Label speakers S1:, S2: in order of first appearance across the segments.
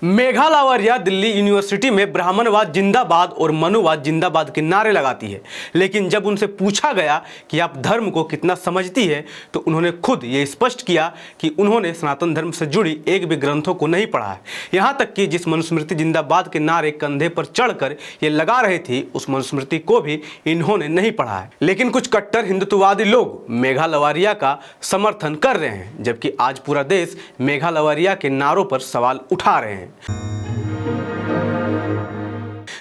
S1: Megha Lavariya Delhi university में ब्राह्मणवाद जिंदाबाद और मनुवाद जिंदाबाद के नारे लगाती है, लेकिन जब उनसे पूछा गया कि आप धर्म को कितना समझती है तो उन्होंने खुद ये स्पष्ट किया कि उन्होंने सनातन धर्म से जुड़ी एक भी ग्रंथों को नहीं पढ़ा है। यहाँ तक कि जिस मनुस्मृति जिंदाबाद के नारे कंधे पर चढ़कर ये लगा रही थी उस मनुस्मृति को भी इन्होंने नहीं पढ़ा है। लेकिन कुछ कट्टर हिंदुत्ववादी लोग मेघा लावरिया का समर्थन कर रहे हैं, जबकि आज पूरा देश मेघा लावरिया के नारों पर सवाल उठा रहे हैं।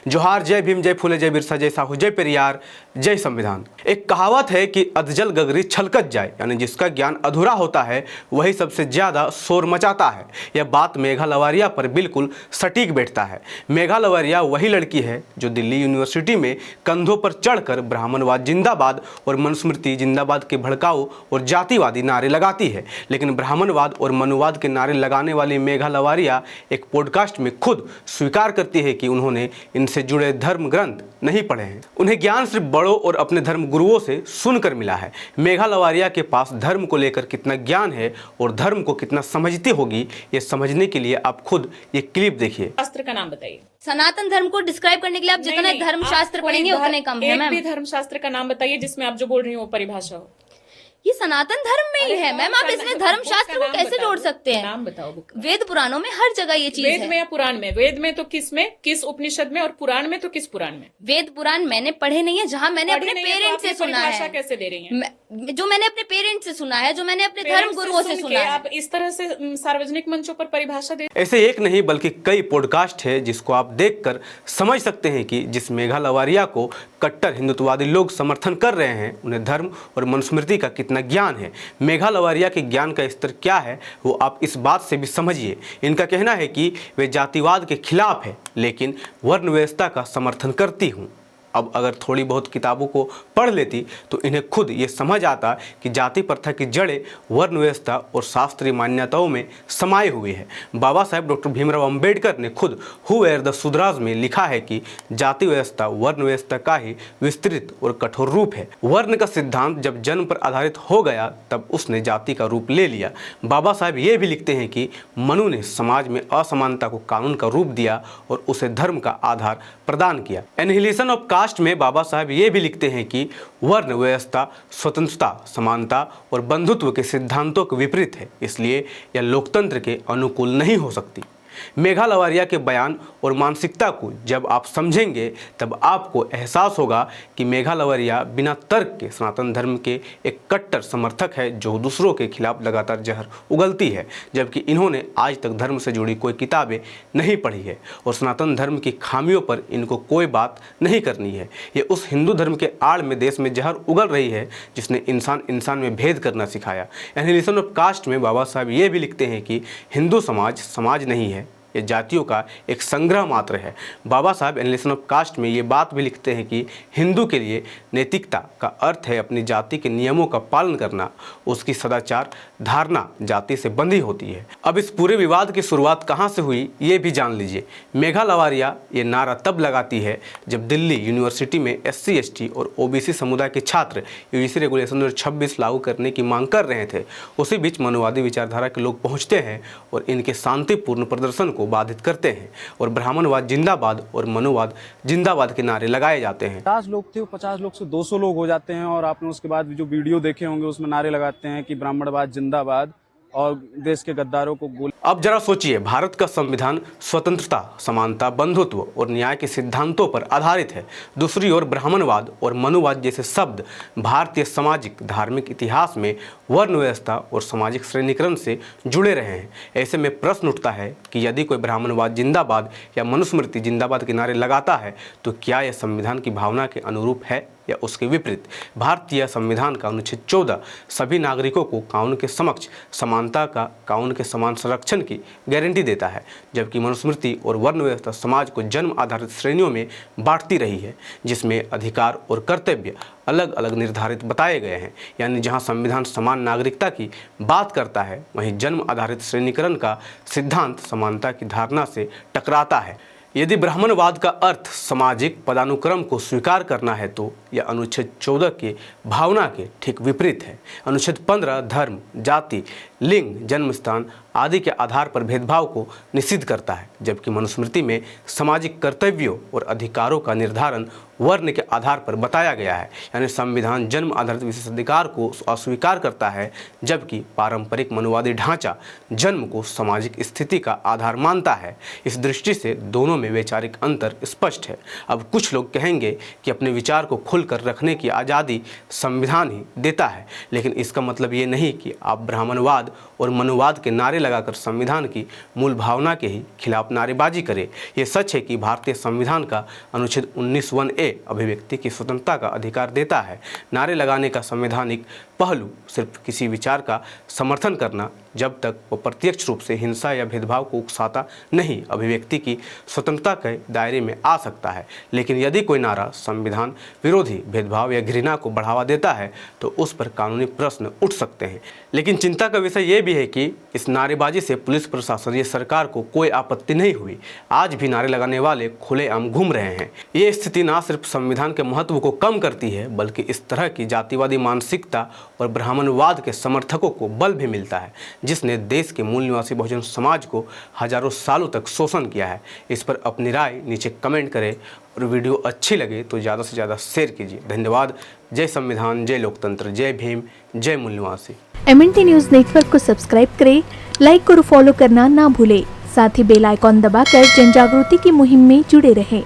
S1: जोहार, जय भीम, जय फूले, जय बिरसा, जय साहू, जय पेरियार, जय संविधान। एक कहावत है कि अधजल गगरी छलकत जाए, यानी जिसका ज्ञान अधूरा होता है वही सबसे ज्यादा शोर मचाता है। यह बात मेघा लावरिया पर बिल्कुल सटीक बैठता है। मेघा लावरिया वही लड़की है जो दिल्ली यूनिवर्सिटी में कंधों पर चढ़कर ब्राह्मणवाद जिंदाबाद और मनुस्मृति जिंदाबाद के भड़काऊ और जातिवादी नारे लगाती है। लेकिन ब्राह्मणवाद और मनुवाद के नारे लगाने वाली मेघा लावरिया एक पॉडकास्ट में खुद स्वीकार करती है कि उन्होंने इनसे जुड़े धर्म ग्रंथ नहीं पढ़े हैं। उन्हें ज्ञान सिर्फ बड़ों और अपने धर्म गुरुओं से सुनकर मिला है। मेघा लावरिया के पास धर्म को लेकर कितना ज्ञान है और धर्म को कितना समझती होगी, ये समझने के लिए आप खुद ये क्लिप देखिए।
S2: शास्त्र का नाम बताइए।
S3: सनातन धर्म को डिस्क्राइब करने के लिए आप जितने धर्म शास्त्र पढ़ेंगे उतने कम है मैम।
S2: एक भी धर्म शास्त्र का नाम बताइए जिसमें आप जो बोल रही हो वो परिभाषा हो।
S3: ये सनातन धर्म में ही है मैम। आप इसमें धर्म शास्त्र को कैसे जोड़ सकते हैं?
S2: नाम बताओ।
S3: वेद पुराणों में हर जगह ये चीज है।
S2: वेद में या पुराण में? वेद में तो किस में, किस उपनिषद में, और पुराण में तो किस पुराण में?
S3: वेद पुराण मैंने पढ़े नहीं है, जहाँ मैंने अपने पेरेंट्स से सुना है।
S2: कैसे दे रही हैं?
S3: जो मैंने अपने पेरेंट्स से सुना है, जो मैंने अपने धर्म गुरुओं से सुना है।
S2: आप इस तरह से सार्वजनिक मंचों पर परिभाषा दे।
S1: ऐसे एक नहीं बल्कि कई पॉडकास्ट है जिसको आप देखकर समझ सकते हैं कि जिस मेघा लावरिया को कट्टर हिंदुत्ववादी लोग समर्थन कर रहे हैं उन्हें धर्म और मनुस्मृति का कितना ज्ञान है। मेघा लावरिया के ज्ञान का स्तर क्या है वो आप इस बात से भी समझिए। इनका कहना है कि वे जातिवाद के खिलाफ है लेकिन वर्ण व्यवस्था का समर्थन करती हूँ। अब अगर थोड़ी बहुत किताबों को पढ़ लेती तो इन्हें खुद ये समझ आता कि जाति प्रथा की जड़ें वर्ण व्यवस्था और शास्त्रीय मान्यताओं में समाये हुए है। बाबा साहेब डॉक्टर भीमराव अंबेडकर ने खुद हु वेयर द शूद्रास में लिखा है कि जाति व्यवस्था वर्ण व्यवस्था का ही विस्तृत और कठोर रूप है। वर्ण का सिद्धांत जब जन्म पर आधारित हो गया तब उसने जाति का रूप ले लिया। बाबा साहेब ये भी लिखते हैं कि मनु ने समाज में असमानता को कानून का रूप दिया और उसे धर्म का आधार प्रदान किया। एनहिलेशन ऑफ कास्ट में बाबा साहब ये भी लिखते हैं कि वर्ण व्यवस्था स्वतंत्रता, समानता और बंधुत्व के सिद्धांतों के विपरीत है, इसलिए यह लोकतंत्र के अनुकूल नहीं हो सकती। मेघा लावरिया के बयान और मानसिकता को जब आप समझेंगे तब आपको एहसास होगा कि मेघा लावरिया बिना तर्क के सनातन धर्म के एक कट्टर समर्थक है जो दूसरों के खिलाफ लगातार जहर उगलती है, जबकि इन्होंने आज तक धर्म से जुड़ी कोई किताबें नहीं पढ़ी है और सनातन धर्म की खामियों पर इनको कोई बात नहीं करनी है। ये उस हिंदू धर्म के आड़ में देश में जहर उगल रही है जिसने इंसान इंसान में भेद करना सिखाया। एनहिलेशन ऑफ कास्ट में बाबा साहब ये भी लिखते हैं कि हिंदू समाज समाज नहीं है, ये जातियों का एक संग्रह मात्र है। बाबा साहब एनहिलेशन ऑफ कास्ट में ये बात भी लिखते हैं कि हिंदू के लिए नैतिकता का अर्थ है अपनी जाति के नियमों का पालन करना, उसकी सदाचार धारणा जाति से बंधी होती है। अब इस पूरे विवाद की शुरुआत कहाँ से हुई ये भी जान लीजिए। मेघा लावरिया ये नारा तब लगाती है जब दिल्ली यूनिवर्सिटी में SC ST और OBC समुदाय के छात्र UGC रेगुलेशन 2026 लागू करने की मांग कर रहे थे। उसी बीच मनुवादी विचारधारा के लोग पहुँचते हैं और इनके शांतिपूर्ण प्रदर्शन को बाधित करते हैं और ब्राह्मणवाद जिंदाबाद और मनुवाद जिंदाबाद के नारे लगाए जाते हैं।
S4: 50 लोग थे, 50 लोग से 200 लोग हो जाते हैं और आपने उसके बाद जो वीडियो देखे होंगे उसमें नारे लगाते हैं कि ब्राह्मणवाद जिंदाबाद और देश के गद्दारों को गोली। अब
S1: जरा सोचिए, भारत का संविधान स्वतंत्रता, समानता, बंधुत्व और न्याय के सिद्धांतों पर आधारित है। दूसरी ओर ब्राह्मणवाद और मनुवाद जैसे शब्द भारतीय सामाजिक धार्मिक इतिहास में वर्ण व्यवस्था और सामाजिक श्रेणीकरण से जुड़े रहे हैं। ऐसे में प्रश्न उठता है कि यदि कोई ब्राह्मणवाद जिंदाबाद या मनुस्मृति जिंदाबाद के नारे लगाता है तो क्या यह संविधान की भावना के अनुरूप है या उसके विपरीत। भारतीय संविधान का अनुच्छेद 14 सभी नागरिकों को कानून के समक्ष समानता का, कानून के समान संरक्षण की गारंटी देता है, जबकि मनुस्मृति और वर्ण व्यवस्था समाज को जन्म आधारित श्रेणियों में बांटती रही है जिसमें अधिकार और कर्तव्य अलग अलग निर्धारित बताए गए हैं। यानी जहां संविधान समान नागरिकता की बात करता है वहीं जन्म आधारित श्रेणीकरण का सिद्धांत समानता की धारणा से टकराता है। यदि ब्राह्मणवाद का अर्थ सामाजिक पदानुक्रम को स्वीकार करना है तो यह अनुच्छेद 14 की भावना के ठीक विपरीत है। अनुच्छेद 15 धर्म, जाति, लिंग, जन्मस्थान आदि के आधार पर भेदभाव को निषिद्ध करता है, जबकि मनुस्मृति में सामाजिक कर्तव्यों और अधिकारों का निर्धारण वर्ण के आधार पर बताया गया है। यानी संविधान जन्म आधारित विशेषाधिकार को अस्वीकार करता है, जबकि पारंपरिक मनुवादी ढांचा जन्म को सामाजिक स्थिति का आधार मानता है। इस दृष्टि से दोनों में वैचारिक अंतर स्पष्ट है। अब कुछ लोग कहेंगे कि अपने विचार को खुलकर रखने की आज़ादी संविधान ही देता है, लेकिन इसका मतलब ये नहीं कि आप ब्राह्मणवाद और मनुवाद के नारे लगाकर संविधान की मूल भावना के ही खिलाफ नारेबाजी करें। ये सच है कि भारतीय संविधान का अनुच्छेद 19(1)(a) अभिव्यक्ति की स्वतंत्रता का अधिकार देता है। नारे लगाने का संवैधानिक पहलू सिर्फ किसी विचार का समर्थन करना, जब तक वो प्रत्यक्ष रूप से हिंसा या भेदभाव को उकसाता नहीं, अभिव्यक्ति की स्वतंत्रता के दायरे में आ सकता है। लेकिन यदि कोई नारा संविधान विरोधी, भेदभाव या घृणा को बढ़ावा देता है तो उस पर कानूनी प्रश्न उठ सकते हैं। लेकिन चिंता का विषय ये भी है कि इस नारेबाजी से पुलिस प्रशासन या सरकार को कोई आपत्ति नहीं हुई। आज भी नारे लगाने वाले खुलेआम घूम रहे हैं। ये स्थिति न सिर्फ संविधान के महत्व को कम करती है, बल्कि इस तरह की जातिवादी मानसिकता और ब्राह्मणवाद के समर्थकों को बल भी मिलता है, जिसने देश के मूल निवासी बहुजन समाज को हजारों सालों तक शोषण किया है। इस पर अपनी राय नीचे कमेंट करें और वीडियो अच्छी लगे तो ज़्यादा से ज़्यादा शेयर कीजिए। धन्यवाद। जय संविधान, जय लोकतंत्र, जय भीम, जय मूल निवासी।
S5: MNT न्यूज़ नेटवर्क को सब्सक्राइब करें, लाइक और फॉलो करना ना भूलें। साथ ही बेल आइकॉन दबाकर जन जागृति की मुहिम में जुड़े रहें।